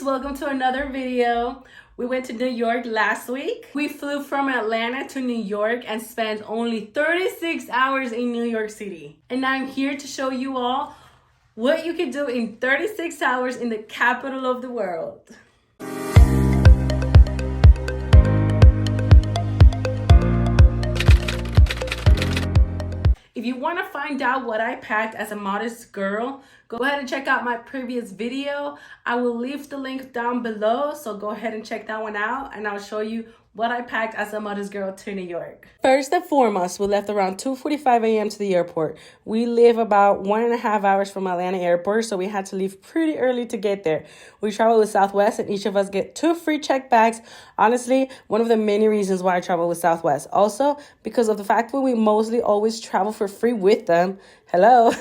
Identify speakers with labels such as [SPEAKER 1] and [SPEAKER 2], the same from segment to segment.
[SPEAKER 1] guys, welcome to another video. We went to New York last week. We flew from Atlanta to New York and spent only 36 hours in New York City. And I'm here to show you all what you can do in 36 hours in the capital of the world. If you want to find out what I packed as a modest girl, go ahead and check out my previous video. I will leave the link down below, so go ahead and check that one out, and I'll show you what I packed as a modest girl to New York. First and foremost, we left around 2:45 a.m. to the airport. We live about 1.5 hours from Atlanta airport, so we had to leave pretty early to get there. We traveled with Southwest, and each of us get 2 free check bags. Honestly, one of the many reasons why I travel with Southwest. Also, because of the fact that we mostly always travel for free with them. Hello.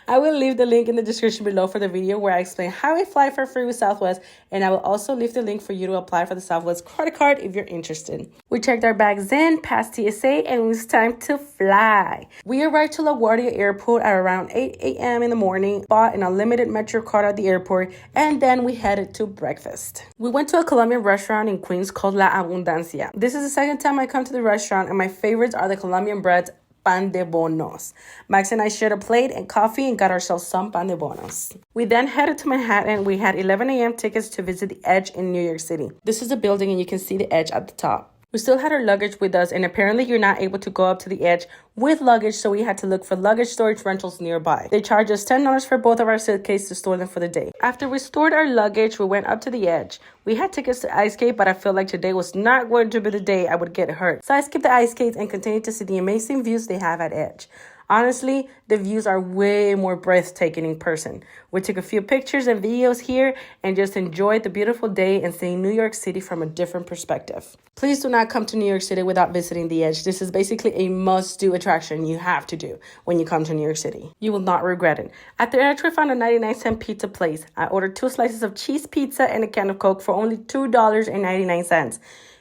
[SPEAKER 1] I will leave the link in the description below for the video where I explain how I fly for free with Southwest, and I will also leave the link for you to apply for the Southwest credit card if you're interested. We checked our bags in, passed TSA, and it was time to fly. We arrived to LaGuardia Airport at around 8 a.m. in the morning, bought an unlimited Metro card at the airport, and then we headed to breakfast. We went to a Colombian restaurant in Queens called La Abundancia. This is the second time I come to the restaurant, and my favorites are the Colombian breads, pan de bonos. Max and I shared a plate and coffee and got ourselves some pan de bonos. We then headed to Manhattan. We had 11 a.m. tickets to visit the Edge in New York City. This is the building, and you can see the Edge at the top. We still had our luggage with us, and apparently you're not able to go up to the Edge with luggage, so we had to look for luggage storage rentals nearby. They charged us $10 for both of our suitcases to store them for the day. After we stored our luggage, we went up to the Edge. We had tickets to ice skate, but I felt like today was not going to be the day I would get hurt. So I skipped the ice skates and continued to see the amazing views they have at Edge. Honestly, the views are way more breathtaking in person. We took a few pictures and videos here and just enjoyed the beautiful day and seeing New York City from a different perspective. Please do not come to New York City without visiting the Edge. This is basically a must-do attraction you have to do when you come to New York City. You will not regret it. At the Edge, we found a 99-cent pizza place. I ordered 2 slices of cheese pizza and a can of Coke for only $2.99.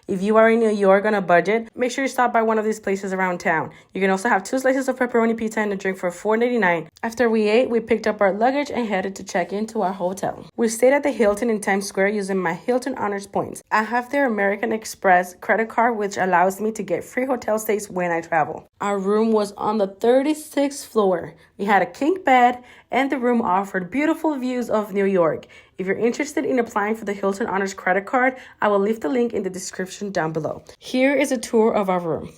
[SPEAKER 1] If you are in New York on a budget, make sure you stop by one of these places around town. You can also have 2 slices of pepperoni pizza and a drink for $4.99. After we ate, we picked up our luggage and headed to check into our hotel. We stayed at the Hilton in Times Square using my Hilton Honors points. I have their American Express credit card, which allows me to get free hotel stays when I travel. Our room was on the 36th floor. We had a king bed, and the room offered beautiful views of New York. If you're interested in applying for the Hilton Honors credit card, I will leave the link in the description down below. Here is a tour of our room.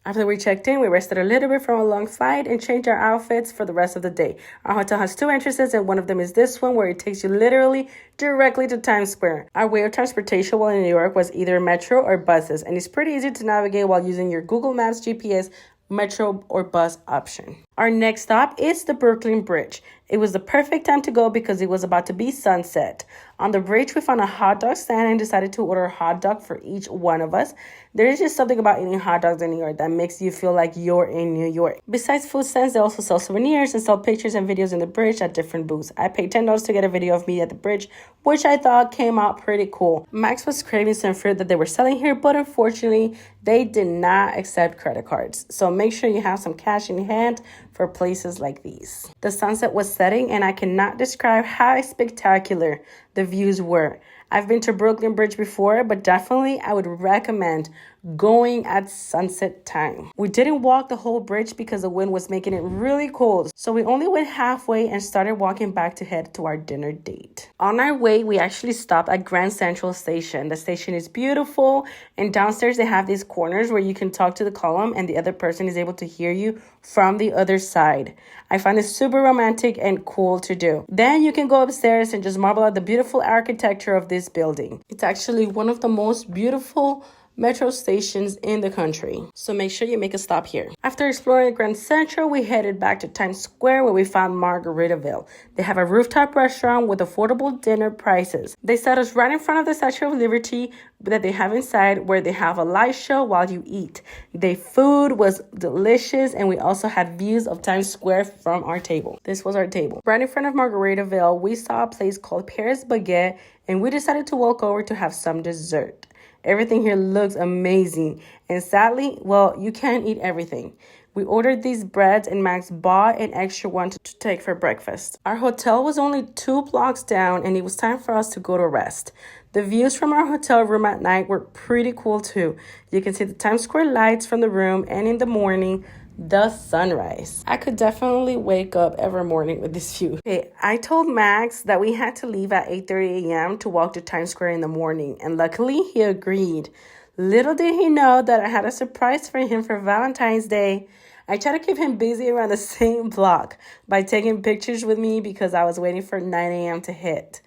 [SPEAKER 1] After we checked in, we rested a little bit from a long flight and changed our outfits for the rest of the day. Our hotel has 2 entrances, and one of them is this one where it takes you literally directly to Times Square. Our way of transportation while in New York was either metro or buses, and it's pretty easy to navigate while using your Google Maps GPS metro or bus option. Our next stop is the Brooklyn Bridge. It was the perfect time to go because it was about to be sunset. On the bridge, we found a hot dog stand and decided to order a hot dog for each one of us. There is just something about eating hot dogs in New York that makes you feel like you're in New York. Besides food stands, they also sell souvenirs and sell pictures and videos in the bridge at different booths. I paid $10 to get a video of me at the bridge, which I thought came out pretty cool. Max was craving some fruit that they were selling here, but unfortunately, they did not accept credit cards. So make sure you have some cash in hand for places like these. The sunset was setting, and I cannot describe how spectacular the views were. I've been to Brooklyn Bridge before, but definitely I would recommend going at sunset time. We didn't walk the whole bridge because the wind was making it really cold, so we only went halfway and started walking back to head to our dinner date. On our way, we actually stopped at Grand Central Station. The station is beautiful, and downstairs they have these corners where you can talk to the column and the other person is able to hear you from the other side. I find this super romantic and cool to do. Then you can go upstairs and just marvel at the beautiful architecture of this building. It's actually one of the most beautiful metro stations in the country. So make sure you make a stop here. After exploring Grand Central, we headed back to Times Square where we found Margaritaville. They have a rooftop restaurant with affordable dinner prices. They set us right in front of the Statue of Liberty that they have inside, where they have a light show while you eat. The food was delicious, and we also had views of Times Square from our table. This was our table. Right in front of Margaritaville, we saw a place called Paris Baguette, and we decided to walk over to have some dessert. Everything here looks amazing, and sadly, well, you can't eat everything. We ordered these breads, and Max bought an extra one to take for breakfast. Our hotel was only 2 blocks down, and it was time for us to go to rest. The views from our hotel room at night were pretty cool too. You can see the Times Square lights from the room, and in the morning, the sunrise. I could definitely wake up every morning with this view. Okay, I told Max that we had to leave at 8:30 a.m. to walk to Times Square in the morning, and luckily he agreed. Little did he know that I had a surprise for him for Valentine's Day. I tried to keep him busy around the same block by taking pictures with me because I was waiting for 9 a.m. to hit.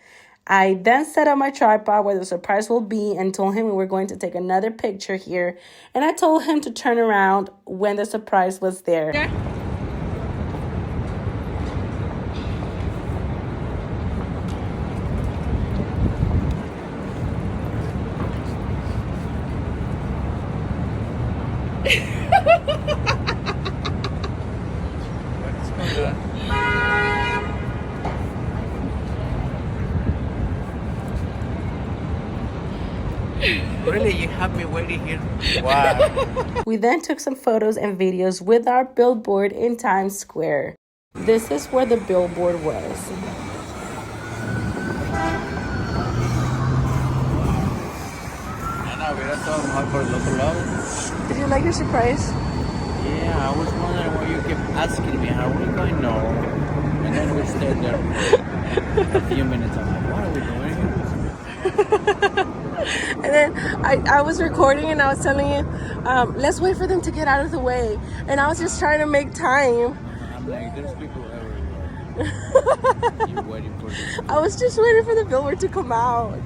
[SPEAKER 1] I then set up my tripod where the surprise will be and told him we were going to take another picture here. And I told him to turn around when the surprise was there. Okay.
[SPEAKER 2] What's going on? Really, you have me waiting here? Wow.
[SPEAKER 1] We then took some photos and videos with our billboard in Times Square. This is where the billboard was. Did you like your surprise?
[SPEAKER 2] Yeah, I was wondering why you kept asking me, are we going? No. And then we stayed there for a few minutes. I'm like, what are we doing here?
[SPEAKER 1] And then I was recording and I was telling you, let's wait for them to get out of the way. And I was just trying to make time.
[SPEAKER 2] I'm like, there's people everywhere. You're waiting for this.
[SPEAKER 1] I was just waiting for the billboard to come out.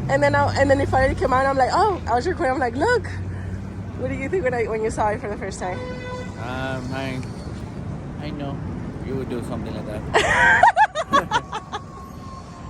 [SPEAKER 1] And then it finally came out and I'm like, oh, I was recording. I'm like, look. What do you think when you saw it for the first time?
[SPEAKER 2] I know you would do something like that.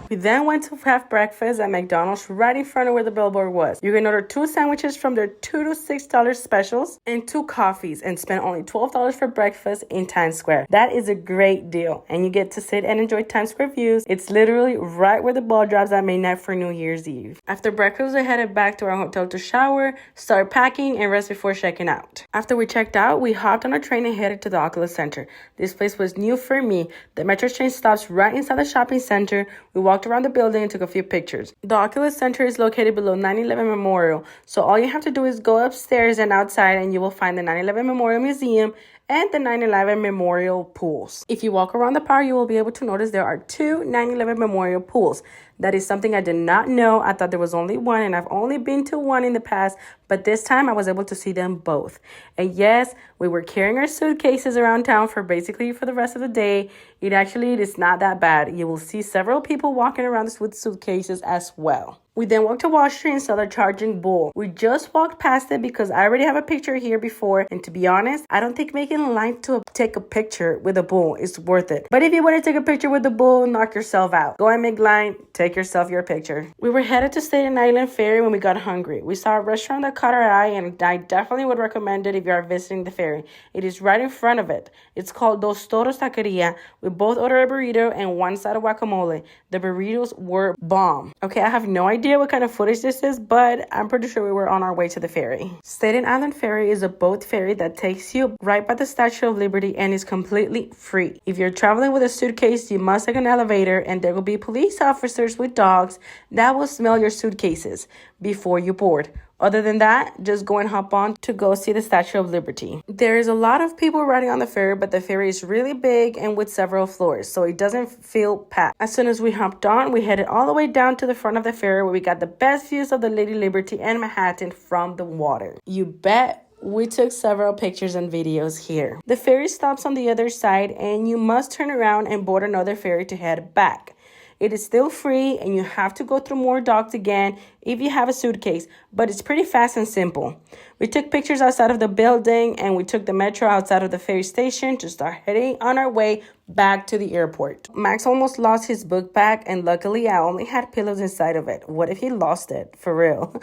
[SPEAKER 1] We then went to have breakfast at McDonald's right in front of where the billboard was. You can order 2 sandwiches from their $2 to $6 specials and 2 coffees and spend only $12 for breakfast in Times Square. That is a great deal. And you get to sit and enjoy Times Square views. It's literally right where the ball drops at midnight for New Year's Eve. After breakfast, we headed back to our hotel to shower, start packing, and rest before checking out. After we checked out, we hopped on a train and headed to the Oculus Center. This place was new for me. The metro train stops right inside the shopping center. We walked around the building and took a few pictures. The Oculus Center is located below 9/11 Memorial, so all you have to do is go upstairs and outside and you will find the 9/11 Memorial Museum and the 9/11 Memorial pools. If you walk around the park, you will be able to notice there are 2 9/11 Memorial pools. That is something I did not know. I thought there was only one, and I've only been to one in the past, but this time I was able to see them both. And yes, we were carrying our suitcases around town for the rest of the day. It is not that bad. You will see several people walking around with suitcases as well. We then walked to Wall Street and saw the charging bull. We just walked past it because I already have a picture here before, and to be honest, I don't think making a line to take a picture with a bull is worth it. But if you want to take a picture with the bull, knock yourself out. Go and make line, take yourself your picture. We were headed to Staten Island Ferry when we got hungry. We saw a restaurant that caught our eye, and I definitely would recommend it if you are visiting the ferry. It is right in front of it. It's called Dos Toros Taqueria. We both ordered a burrito and 1 side of guacamole. The burritos were bomb. Okay, I have no idea what kind of footage this is, but I'm pretty sure we were on our way to the ferry. Staten Island Ferry is a boat ferry that takes you right by the Statue of Liberty and is completely free. If you're traveling with a suitcase, you must take an elevator, and there will be police officers with dogs that will smell your suitcases before you board. Other than that, just go and hop on to go see the Statue of Liberty. There is a lot of people riding on the ferry, but the ferry is really big and with several floors, so it doesn't feel packed. As soon as we hopped on, we headed all the way down to the front of the ferry where we got the best views of the Lady Liberty and Manhattan from the water. You bet. We took several pictures and videos here. The ferry stops on the other side, and you must turn around and board another ferry to head back. It is still free, and you have to go through more docks again if you have a suitcase, but it's pretty fast and simple. We took pictures outside of the building, and we took the metro outside of the ferry station to start heading on our way back to the airport. Max almost lost his book bag, and luckily I only had pillows inside of it. What if he lost it? For real.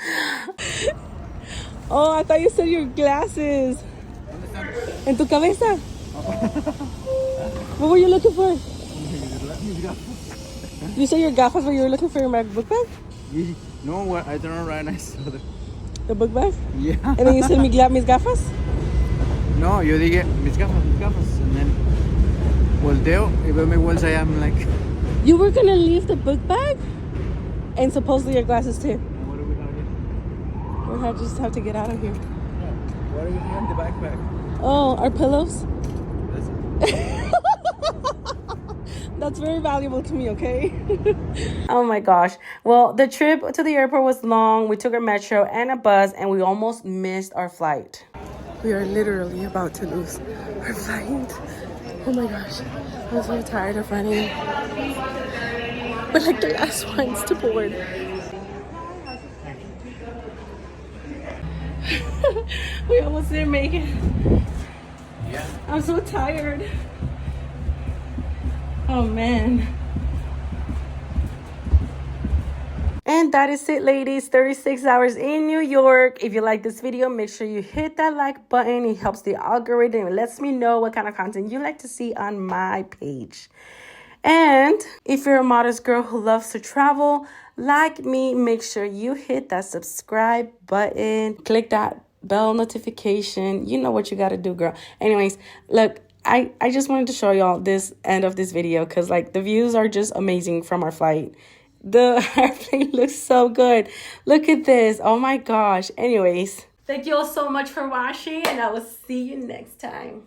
[SPEAKER 1] Oh, I thought you said your glasses. ¿En tu cabeza? What were you looking for? You said your gafas, but you were looking for your book bag?
[SPEAKER 2] No, I turned around and I saw
[SPEAKER 1] The book bag?
[SPEAKER 2] Yeah.
[SPEAKER 1] And then you said mis gafas?
[SPEAKER 2] No, yo dije, mis gafas. And then volteo y veo mi bolsa y I'm like...
[SPEAKER 1] You were gonna leave the book bag? And supposedly your glasses too.
[SPEAKER 2] What are we gonna do?
[SPEAKER 1] We'll just have to get out of here.
[SPEAKER 2] Yeah. What are you doing in the backpack?
[SPEAKER 1] Oh, our pillows?
[SPEAKER 2] That's it.
[SPEAKER 1] That's very valuable to me, okay? Oh my gosh. Well, the trip to the airport was long. We took a metro and a bus, and we almost missed our flight. We are literally about to lose our flight. Oh my gosh. I'm so tired of running. We're like the last ones to board. We almost didn't make it.
[SPEAKER 2] Yeah.
[SPEAKER 1] I'm so tired. Oh man. And that is it, ladies. 36 hours in New York. If you like this video, make sure you hit that like button. It helps the algorithm. It lets me know what kind of content you like to see on my page. And if you're a modest girl who loves to travel like me, make sure you hit that subscribe button. Click that bell notification. You know what you got to do, girl. Anyways, look. I just wanted to show y'all this end of this video because like the views are just amazing from our flight. The airplane looks so good. Look at this. Oh my gosh. Anyways, thank you all so much for watching, and I will see you next time.